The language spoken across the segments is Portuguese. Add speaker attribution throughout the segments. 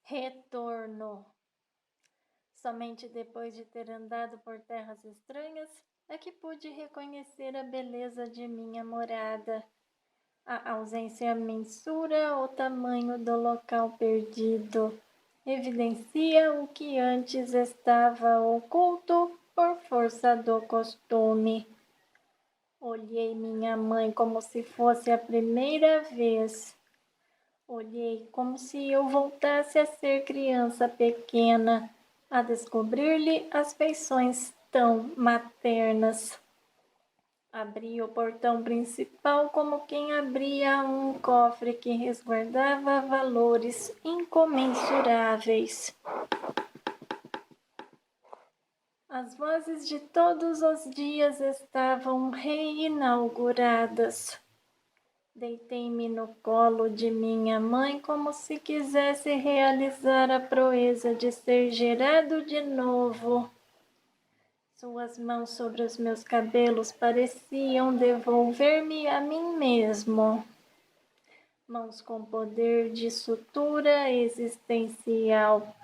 Speaker 1: Retorno. Somente depois de ter andado por terras estranhas é que pude reconhecer a beleza de minha morada. A ausência mensura o tamanho do local perdido. Evidencia o que antes estava oculto por força do costume. Olhei minha mãe como se fosse a primeira vez. Olhei como se eu voltasse a ser criança pequena, a descobrir-lhe as feições tão maternas. Abri o portão principal como quem abria um cofre que resguardava valores incomensuráveis. As vozes de todos os dias estavam reinauguradas. Deitei-me no colo de minha mãe como se quisesse realizar a proeza de ser gerado de novo. Suas mãos sobre os meus cabelos pareciam devolver-me a mim mesmo. Mãos com poder de sutura existencial.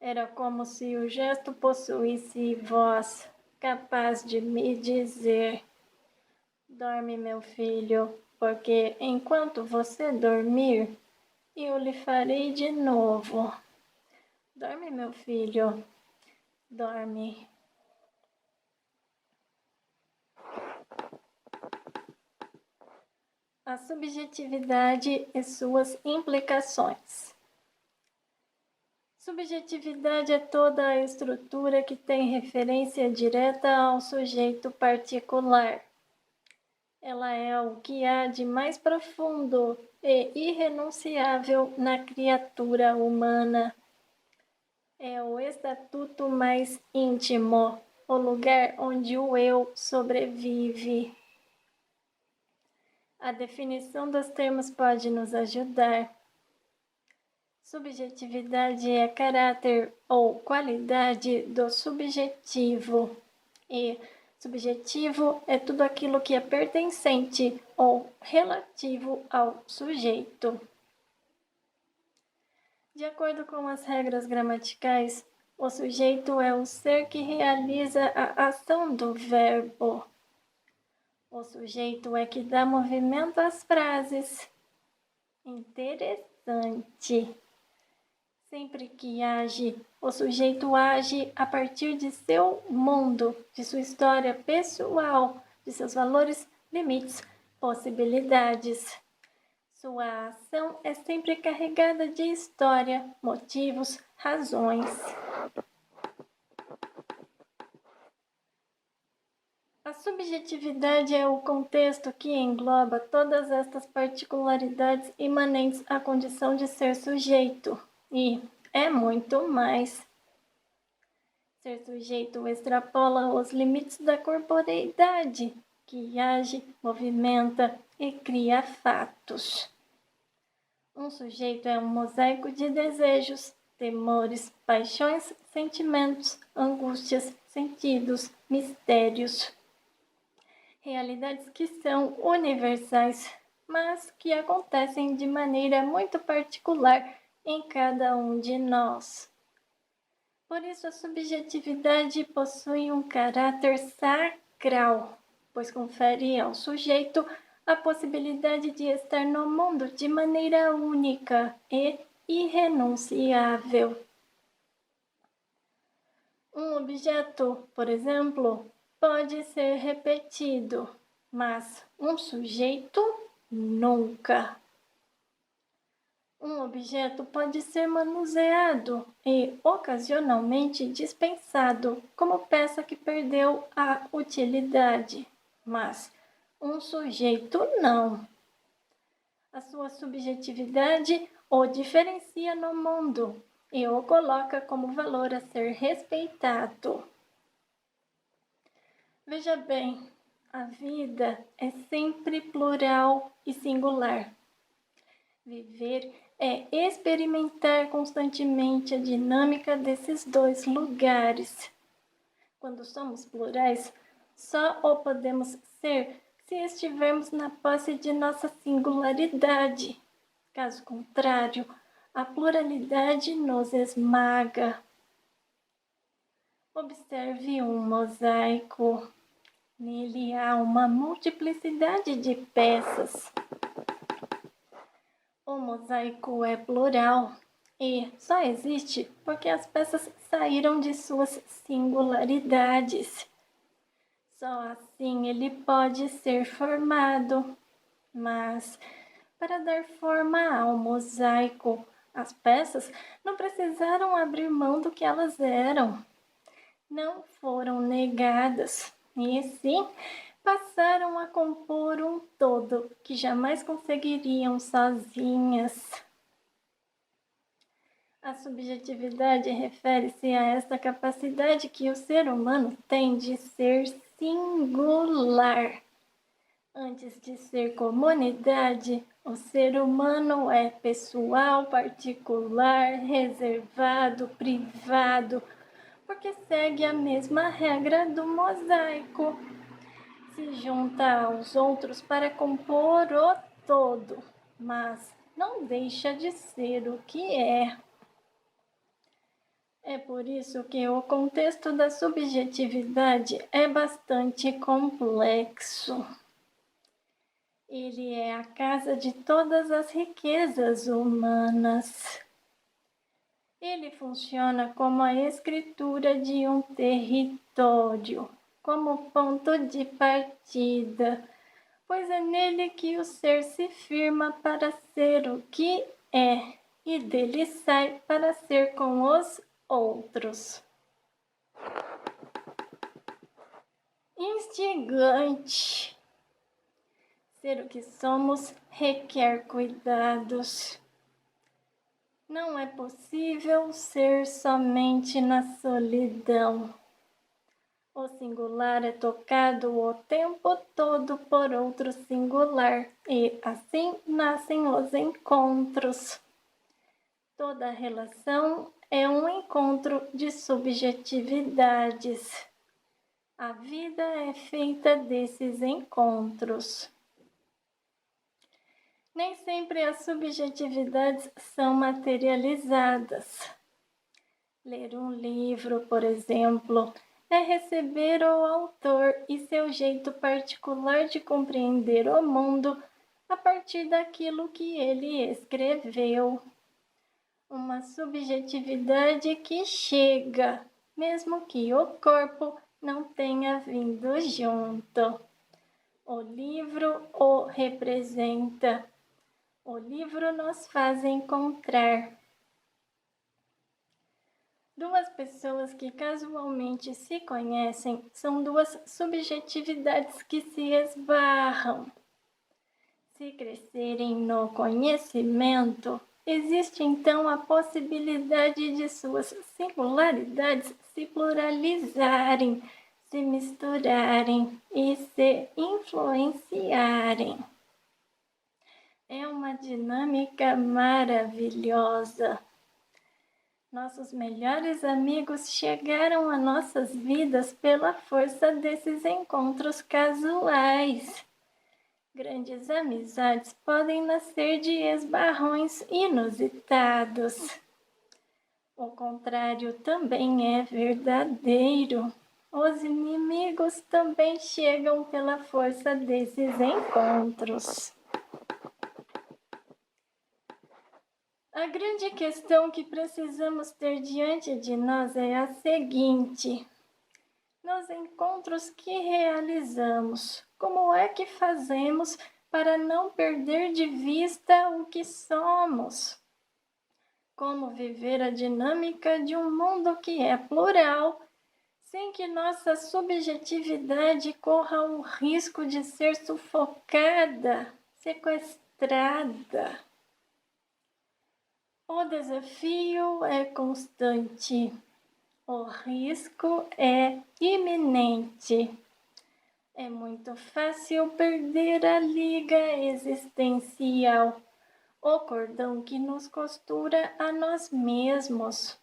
Speaker 1: Era como se o gesto possuísse voz, capaz de me dizer: dorme, meu filho, porque enquanto você dormir, eu lhe farei de novo. Dorme, meu filho, dorme. A subjetividade e suas implicações. Subjetividade é toda a estrutura que tem referência direta ao sujeito particular. Ela é o que há de mais profundo e irrenunciável na criatura humana. É o estatuto mais íntimo, o lugar onde o eu sobrevive. A definição dos termos pode nos ajudar. Subjetividade é caráter ou qualidade do subjetivo, e subjetivo é tudo aquilo que é pertencente ou relativo ao sujeito. De acordo com as regras gramaticais, o sujeito é o ser que realiza a ação do verbo. O sujeito é que dá movimento às frases. Interessante. Sempre que age, o sujeito age a partir de seu mundo, de sua história pessoal, de seus valores, limites, possibilidades. Sua ação é sempre carregada de história, motivos, razões. A subjetividade é o contexto que engloba todas estas particularidades imanentes à condição de ser sujeito. E é muito mais. Ser sujeito extrapola os limites da corporeidade, que age, movimenta e cria fatos. Um sujeito é um mosaico de desejos, temores, paixões, sentimentos, angústias, sentidos, mistérios. Realidades que são universais, mas que acontecem de maneira muito particular em cada um de nós. Por isso, a subjetividade possui um caráter sacral, pois confere ao sujeito a possibilidade de estar no mundo de maneira única e irrenunciável. Um objeto, por exemplo, pode ser repetido, mas um sujeito nunca. Um objeto pode ser manuseado e ocasionalmente dispensado como peça que perdeu a utilidade, mas um sujeito não. A sua subjetividade o diferencia no mundo e o coloca como valor a ser respeitado. Veja bem, a vida é sempre plural e singular. Viver é experimentar constantemente a dinâmica desses dois lugares. Quando somos plurais, só o podemos ser se estivermos na posse de nossa singularidade. Caso contrário, A pluralidade nos esmaga. Observe um mosaico. Nele há uma multiplicidade de peças. O mosaico é plural e só existe porque as peças saíram de suas singularidades. Só assim ele pode ser formado. Mas, para dar forma ao mosaico, as peças não precisaram abrir mão do que elas eram. Não foram negadas, e sim passaram a compor um todo que jamais conseguiriam sozinhas. A subjetividade refere-se a esta capacidade que o ser humano tem de ser singular. Antes de ser comunidade, o ser humano é pessoal, particular, reservado, privado, porque segue a mesma regra do mosaico. Se junta aos outros para compor o todo, mas não deixa de ser o que é. É por isso que o contexto da subjetividade é bastante complexo. Ele é a casa de todas as riquezas humanas. Ele funciona como a escritura de um território, como ponto de partida, pois é nele que o ser se firma para ser o que é e dele sai para ser com os outros. Instigante. Ser o que somos requer cuidados. Não é possível ser somente na solidão. O singular é tocado o tempo todo por outro singular, e assim nascem os encontros. Toda relação é um encontro de subjetividades. A vida é feita desses encontros. Nem sempre as subjetividades são materializadas. Ler um livro, por exemplo, é receber o autor e seu jeito particular de compreender o mundo a partir daquilo que ele escreveu. Uma subjetividade que chega, mesmo que o corpo não tenha vindo junto. O livro o representa. O livro nos faz encontrar. Duas pessoas que casualmente se conhecem são duas subjetividades que se esbarram. Se crescerem no conhecimento, existe então a possibilidade de suas singularidades se pluralizarem, se misturarem e se influenciarem. É uma dinâmica maravilhosa. Nossos melhores amigos chegaram a nossas vidas pela força desses encontros casuais. Grandes amizades podem nascer de esbarrões inusitados. O contrário também é verdadeiro. Os inimigos também chegam pela força desses encontros. A grande questão que precisamos ter diante de nós é a seguinte: nos encontros que realizamos, como é que fazemos para não perder de vista o que somos? Como viver a dinâmica de um mundo que é plural, sem que nossa subjetividade corra o risco de ser sufocada, sequestrada? O desafio é constante, o risco é iminente. É muito fácil perder a liga existencial, o cordão que nos costura a nós mesmos.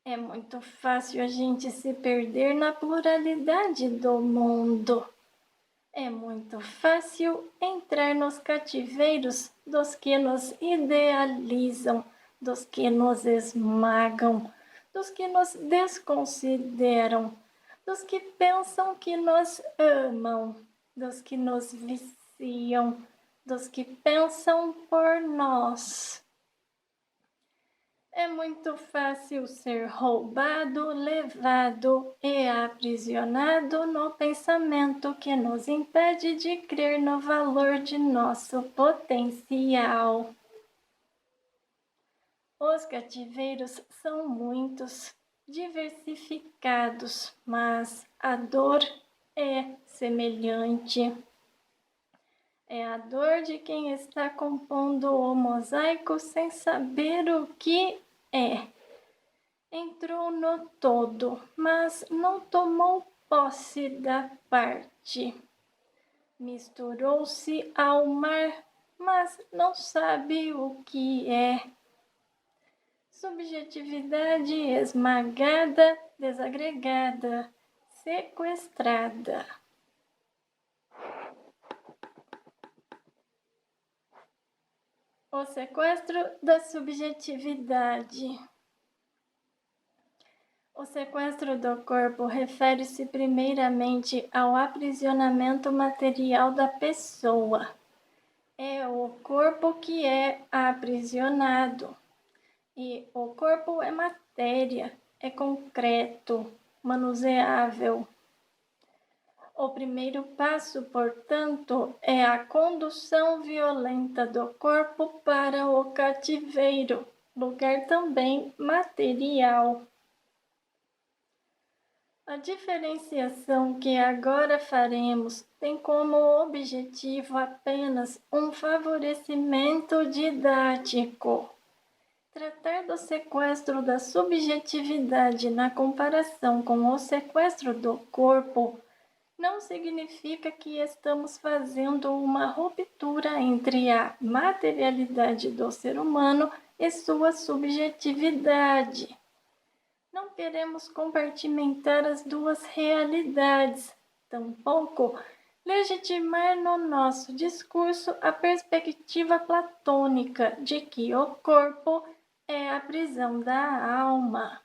Speaker 1: É muito fácil a gente se perder na pluralidade do mundo. É muito fácil entrar nos cativeiros dos que nos idealizam, dos que nos esmagam, dos que nos desconsideram, dos que pensam que nos amam, dos que nos viciam, dos que pensam por nós. É muito fácil ser roubado, levado e aprisionado no pensamento que nos impede de crer no valor de nosso potencial. Os cativeiros são muitos, diversificados, mas a dor é semelhante. É a dor de quem está compondo o mosaico sem saber o que é. Entrou no todo, mas não tomou posse da parte. Misturou-se ao mar, mas não sabe o que é. Subjetividade esmagada, desagregada, sequestrada. O sequestro da subjetividade. O sequestro do corpo refere-se primeiramente ao aprisionamento material da pessoa. É o corpo que é aprisionado. E o corpo é matéria, é concreto, manuseável. O primeiro passo, portanto, é a condução violenta do corpo para o cativeiro, lugar também material. A diferenciação que agora faremos tem como objetivo apenas um favorecimento didático. Tratar do sequestro da subjetividade na comparação com o sequestro do corpo não significa que estamos fazendo uma ruptura entre a materialidade do ser humano e sua subjetividade. Não queremos compartimentar as duas realidades, tampouco legitimar no nosso discurso a perspectiva platônica de que o corpo é a prisão da alma.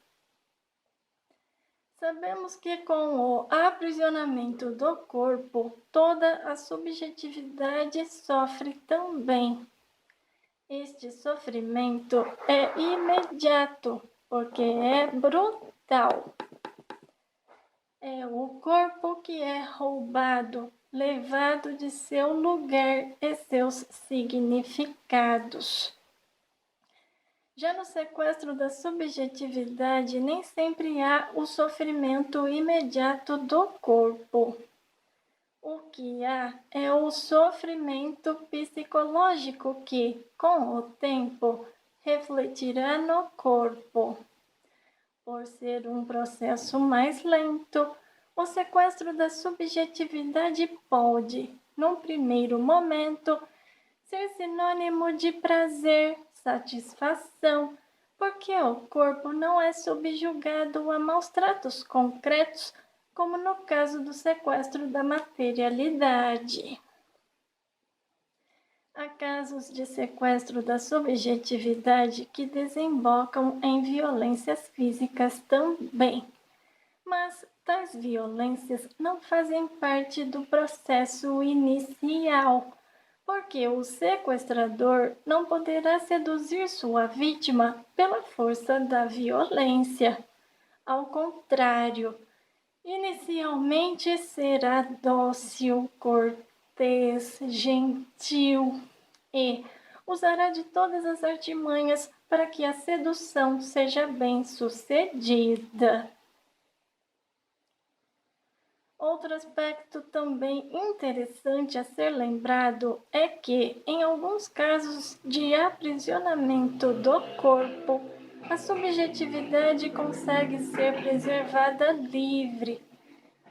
Speaker 1: Sabemos que com o aprisionamento do corpo, toda a subjetividade sofre também. Este sofrimento é imediato, porque é brutal. É o corpo que é roubado, levado de seu lugar e seus significados. Já no sequestro da subjetividade, nem sempre há o sofrimento imediato do corpo. O que há é o sofrimento psicológico que, com o tempo, refletirá no corpo. Por ser um processo mais lento, o sequestro da subjetividade pode, num primeiro momento, ser sinônimo de prazer, satisfação, porque o corpo não é subjugado a maus tratos concretos, como no caso do sequestro da materialidade. Há casos de sequestro da subjetividade que desembocam em violências físicas também, mas tais violências não fazem parte do processo inicial, porque o sequestrador não poderá seduzir sua vítima pela força da violência. Ao contrário, inicialmente será dócil, cortês, gentil e usará de todas as artimanhas para que a sedução seja bem-sucedida. Outro aspecto também interessante a ser lembrado é que, em alguns casos de aprisionamento do corpo, a subjetividade consegue ser preservada livre.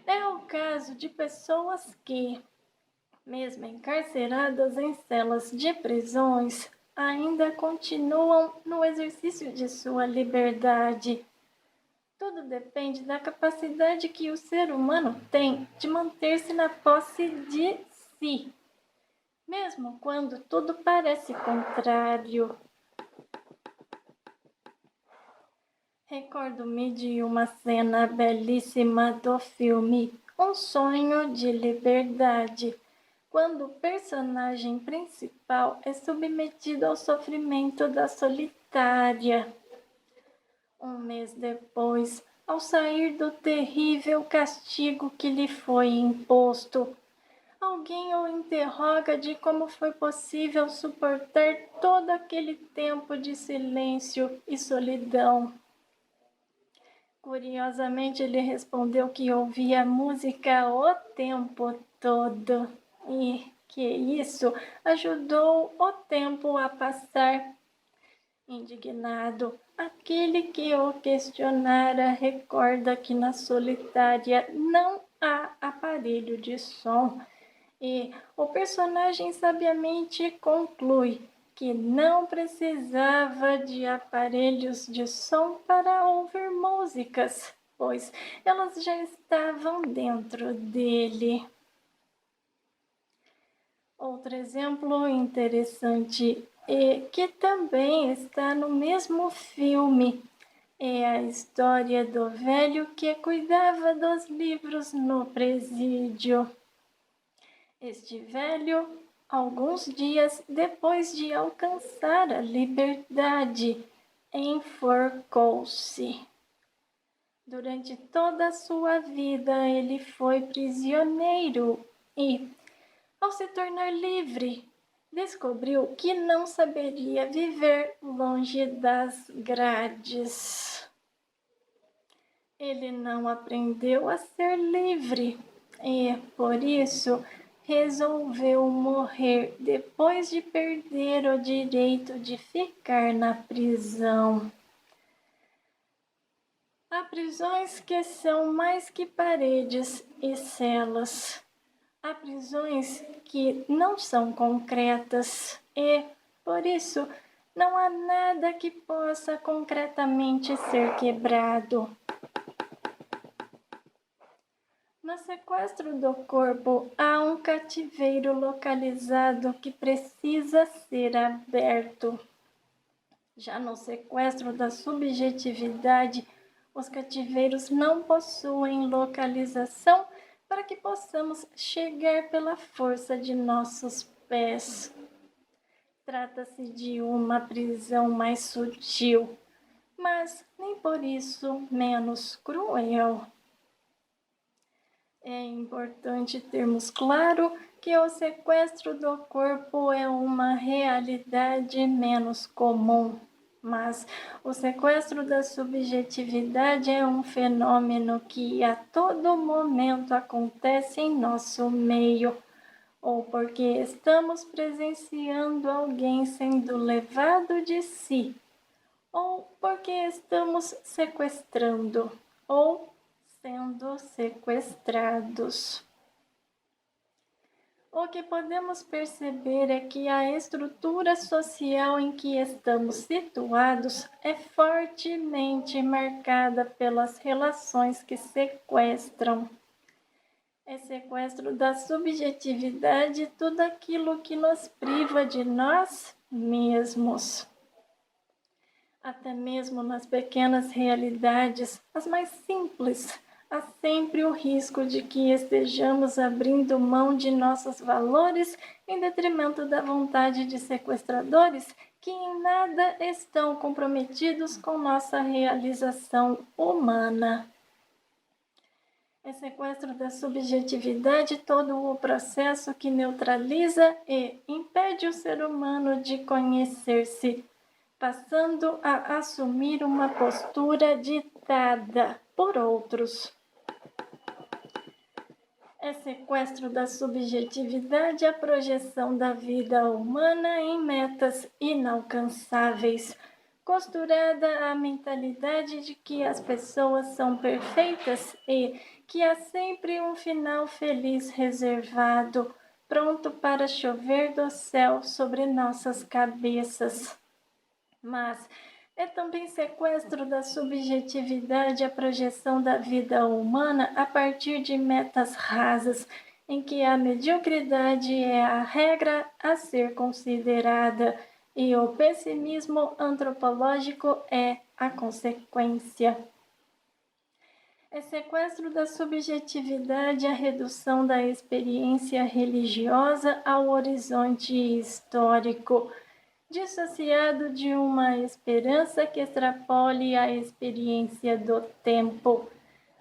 Speaker 1: É o caso de pessoas que, mesmo encarceradas em celas de prisões, ainda continuam no exercício de sua liberdade. Tudo depende da capacidade que o ser humano tem de manter-se na posse de si, mesmo quando tudo parece contrário. Recordo-me de uma cena belíssima do filme Um Sonho de Liberdade, quando o personagem principal é submetido ao sofrimento da solitária. Um mês depois, ao sair do terrível castigo que lhe foi imposto, alguém o interroga de como foi possível suportar todo aquele tempo de silêncio e solidão. Curiosamente, ele respondeu que ouvia música o tempo todo e que isso ajudou o tempo a passar. Indignado, aquele que o questionara recorda que na solitária não há aparelho de som e o personagem sabiamente conclui que não precisava de aparelhos de som para ouvir músicas, pois elas já estavam dentro dele. Outro exemplo interessante e que também está no mesmo filme é a história do velho que cuidava dos livros no presídio. Este velho, alguns dias depois de alcançar a liberdade, enforcou-se. Durante toda a sua vida, ele foi prisioneiro e, ao se tornar livre, descobriu que não saberia viver longe das grades. Ele não aprendeu a ser livre e, por isso, resolveu morrer depois de perder o direito de ficar na prisão. Há prisões que são mais que paredes e celas. Há prisões que não são concretas e, por isso, não há nada que possa concretamente ser quebrado. No sequestro do corpo, há um cativeiro localizado que precisa ser aberto. Já no sequestro da subjetividade, os cativeiros não possuem localização para que possamos chegar pela força de nossos pés. Trata-se de uma prisão mais sutil, mas nem por isso menos cruel. É importante termos claro que o sequestro do corpo é uma realidade menos comum, mas o sequestro da subjetividade é um fenômeno que a todo momento acontece em nosso meio, ou porque estamos presenciando alguém sendo levado de si, ou porque estamos sequestrando, ou sendo sequestrados. O que podemos perceber é que a estrutura social em que estamos situados é fortemente marcada pelas relações que sequestram. É sequestro da subjetividade tudo aquilo que nos priva de nós mesmos. Até mesmo nas pequenas realidades, as mais simples, há sempre o risco de que estejamos abrindo mão de nossos valores em detrimento da vontade de sequestradores que em nada estão comprometidos com nossa realização humana. É sequestro da subjetividade todo o processo que neutraliza e impede o ser humano de conhecer-se, passando a assumir uma postura ditada por outros. É sequestro da subjetividade a projeção da vida humana em metas inalcançáveis, costurada à mentalidade de que as pessoas são perfeitas e que há sempre um final feliz reservado, pronto para chover do céu sobre nossas cabeças. Mas É também sequestro da subjetividade a projeção da vida humana a partir de metas rasas, em que a mediocridade é a regra a ser considerada e o pessimismo antropológico é a consequência. É sequestro da subjetividade a redução da experiência religiosa ao horizonte histórico, dissociado de uma esperança que extrapole a experiência do tempo,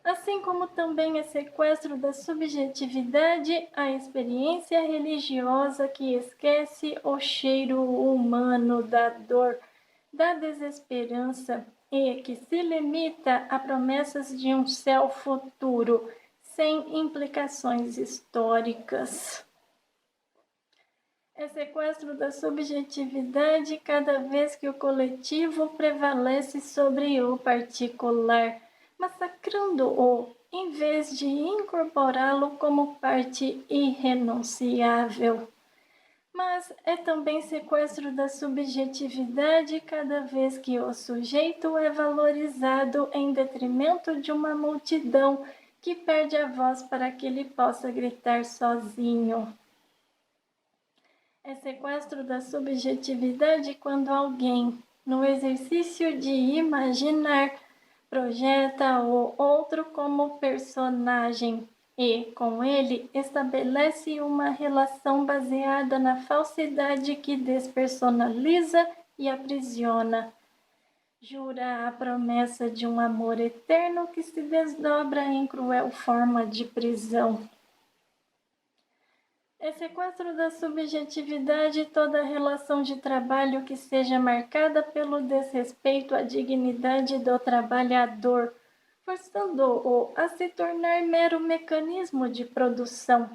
Speaker 1: assim como também é sequestro da subjetividade a experiência religiosa que esquece o cheiro humano da dor, da desesperança e que se limita a promessas de um céu futuro, sem implicações históricas. É sequestro da subjetividade cada vez que o coletivo prevalece sobre o particular, massacrando-o em vez de incorporá-lo como parte irrenunciável. Mas é também sequestro da subjetividade cada vez que o sujeito é valorizado em detrimento de uma multidão que perde a voz para que ele possa gritar sozinho. É sequestro da subjetividade quando alguém, no exercício de imaginar, projeta o outro como personagem e, com ele, estabelece uma relação baseada na falsidade que despersonaliza e aprisiona. Jura a promessa de um amor eterno que se desdobra em cruel forma de prisão. É sequestro da subjetividade toda relação de trabalho que seja marcada pelo desrespeito à dignidade do trabalhador, forçando-o a se tornar mero mecanismo de produção,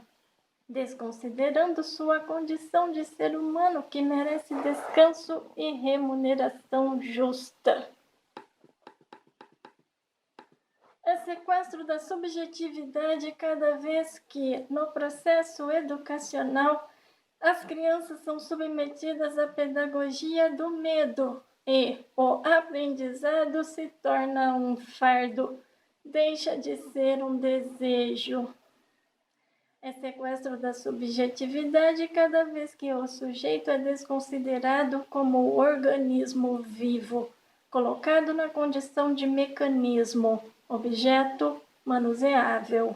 Speaker 1: desconsiderando sua condição de ser humano que merece descanso e remuneração justa. É sequestro da subjetividade cada vez que, no processo educacional, as crianças são submetidas à pedagogia do medo e o aprendizado se torna um fardo, deixa de ser um desejo. É sequestro da subjetividade cada vez que o sujeito é desconsiderado como organismo vivo, colocado na condição de mecanismo, objeto manuseável.